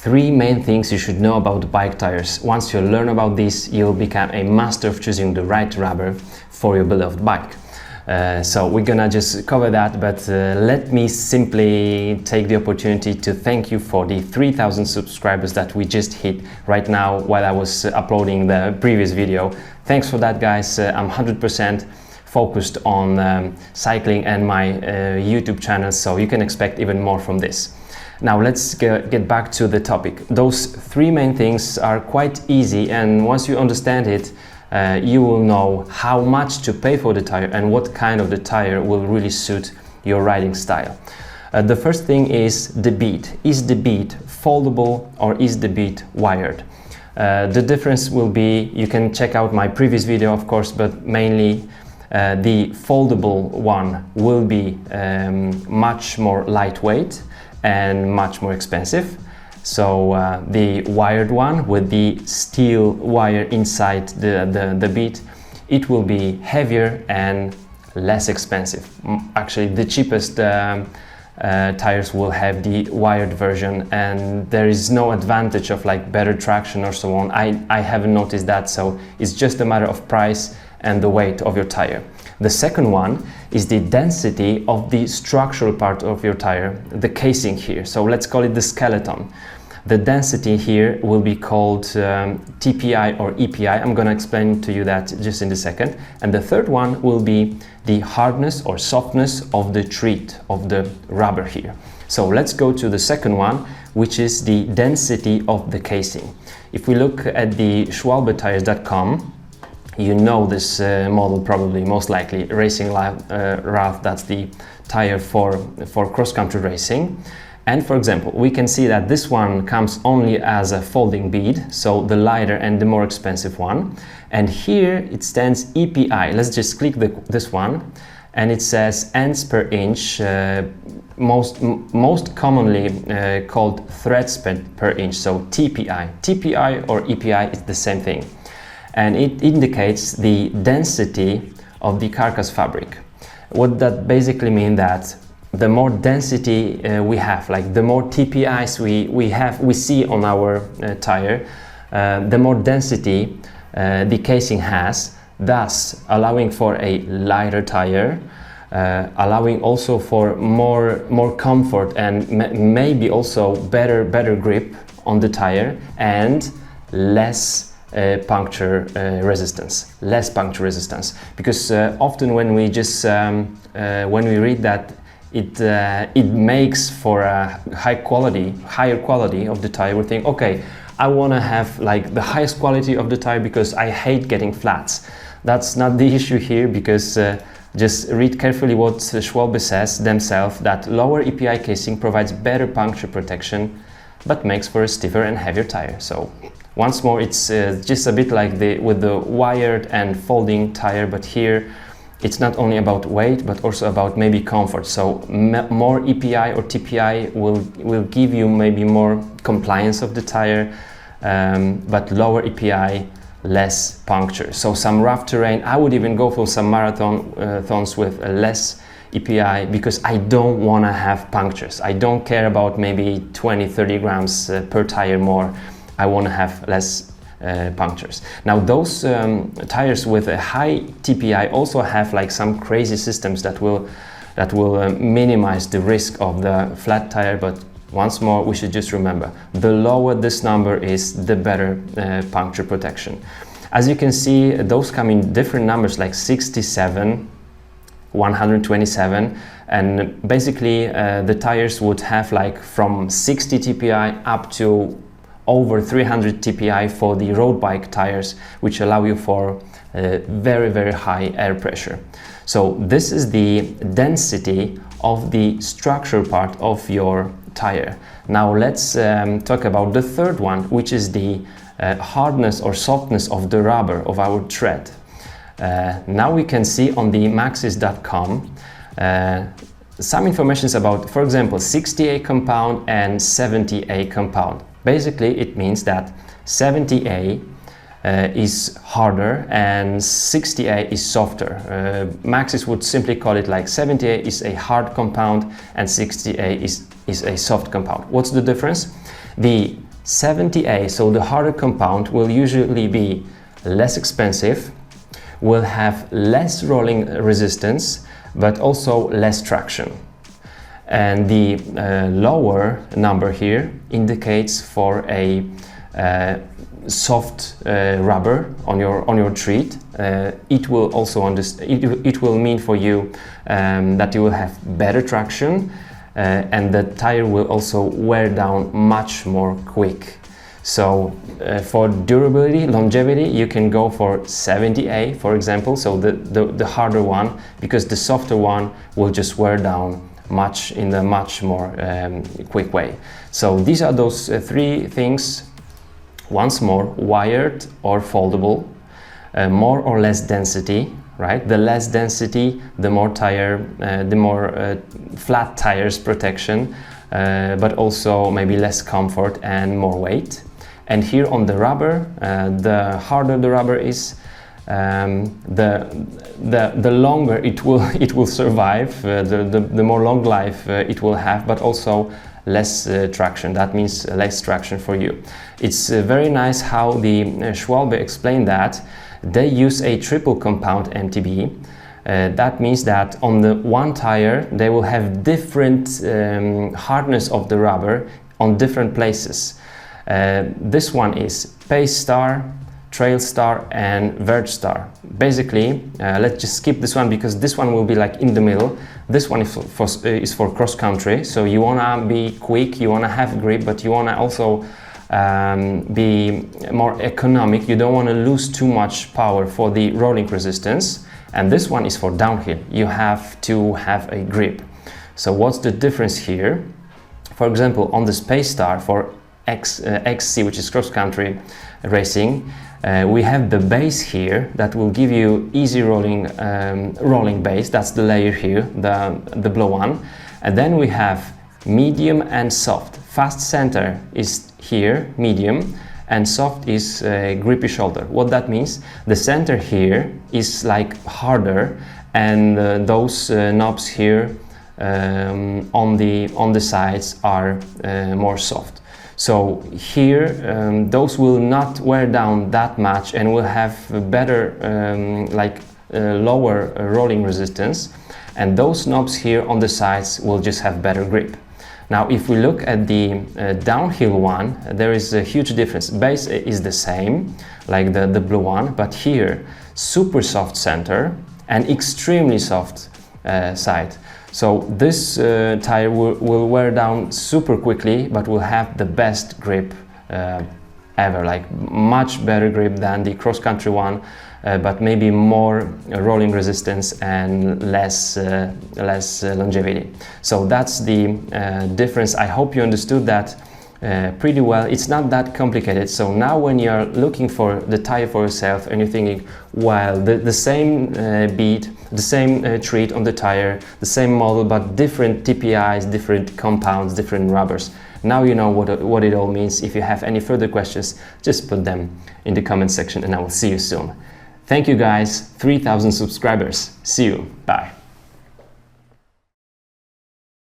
Three main things you should know about bike tires. Once you learn about this, you'll become a master of choosing the right rubber for your beloved bike. So we're gonna just cover that, but let me simply take the opportunity to thank you for the 3,000 subscribers that we just hit right now while I was uploading the previous video. Thanks for that, guys. I'm 100% focused on cycling and my YouTube channel, so you can expect even more from this. Now let's get back to the topic. Those three main things are quite easy, and once you understand it, you will know how much to pay for the tire and what kind of the tire will really suit your riding style. The first thing is the bead. Is the bead foldable or is the bead wired? The difference will be, you can check out my previous video of course, but mainly the foldable one will be much more lightweight and much more expensive. So the wired one with the steel wire inside the bead, it will be heavier and less expensive. Actually, the cheapest tires will have the wired version, and there is no advantage of like better traction or so on. I haven't noticed that, so it's just a matter of price and the weight of your tire. The second one is the density of the structural part of your tire, the casing here. So let's call it the skeleton. The density here will be called TPI or EPI. I'm going to explain to you that just in a second. And the third one will be the hardness or softness of the tread of the rubber here. So let's go to the second one, which is the density of the casing. If we look at the schwalbetires.com, you know this model probably, most likely, Racing Ralph, that's the tire for cross-country racing. And for example, we can see that this one comes only as a folding bead, so the lighter and the more expensive one. And here it stands EPI. Let's just click this one, and it says ends per inch, most commonly called threads per inch, so TPI. TPI or EPI is the same thing. And it indicates the density of the carcass fabric. What that basically means that the more density we have, like the more TPIs we see on our tire, the more density the casing has, thus allowing for a lighter tire, allowing also for more comfort and maybe also better grip on the tire, and less puncture resistance, because often when we just when we read that it makes for a higher quality of the tire, we think, okay, I want to have like the highest quality of the tire because I hate getting flats. That's not the issue here, because just read carefully what Schwalbe says themselves, that lower EPI casing provides better puncture protection but makes for a stiffer and heavier tire. So once more, it's just a bit like with the wired and folding tire, but here it's not only about weight but also about maybe comfort. So more EPI or TPI will give you maybe more compliance of the tire, but lower EPI, less puncture. So some rough terrain, I would even go for some marathons with less EPI, because I don't want to have punctures. I don't care about maybe 20-30 grams per tire more. I want to have less punctures. Now those tires with a high TPI also have like some crazy systems that will minimize the risk of the flat tire, but once more we should just remember, the lower this number is, the better puncture protection. As you can see, those come in different numbers like 67, 127, and basically the tires would have like from 60 TPI up to over 300 TPI for the road bike tires, which allow you for very high air pressure. So this is the density of the structural part of your tire. Now let's talk about the third one, which is the hardness or softness of the rubber of our tread. Now we can see on the maxis.com some information about, for example, 60A compound and 70A compound. Basically, it means that 70A is harder and 60A is softer. Maxis would simply call it like 70A is a hard compound and 60A is a soft compound. What's the difference? The 70A, so the harder compound, will usually be less expensive, will have less rolling resistance, but also less traction. And the lower number here indicates for a soft rubber on your treat. It will also it will mean for you that you will have better traction, and the tire will also wear down much more quick. So for durability, longevity, you can go for 70A, for example, so the harder one, because the softer one will just wear down in a much more quick way. So these are those three things. Once more, wired or foldable, more or less density, right? The less density, the more flat tires protection, but also maybe less comfort and more weight. And here on the rubber, the harder the rubber is, the longer it will survive, the more long life it will have, but also less traction. That means less traction for you. It's very nice how the Schwalbe explained that. They use a triple compound MTB. That means that on the one tire they will have different hardness of the rubber on different places. This one is Pace Star, Trail Star and Verge Star. Basically, let's just skip this one because this one will be like in the middle. This one is for cross country, so you wanna be quick, you wanna have grip, but you wanna also be more economic. You don't want to lose too much power for the rolling resistance. And this one is for downhill. You have to have a grip. So what's the difference here? For example, on the Space Star for XC, which is cross country racing, we have the base here that will give you easy rolling base. That's the layer here, the blue one. And then we have medium and soft. Fast center is here, medium, and soft is grippy shoulder. What that means? The center here is like harder, and those knobs here on the sides are more soft. So here those will not wear down that much and will have better lower rolling resistance, and those knobs here on the sides will just have better grip. Now if we look at the downhill one, there is a huge difference. Base is the same, like the blue one, but here super soft center and extremely soft side. So this tire will wear down super quickly, but will have the best grip ever, like much better grip than the cross-country one, but maybe more rolling resistance and less longevity. So that's the difference. I hope you understood that pretty well. It's not that complicated. So now when you're looking for the tire for yourself and you're thinking, well, the same bead, the same treat on the tire, the same model, but different TPIs, different compounds, different rubbers. Now you know what it all means. If you have any further questions, just put them in the comment section and I will see you soon. Thank you guys, 3,000 subscribers. See you, bye.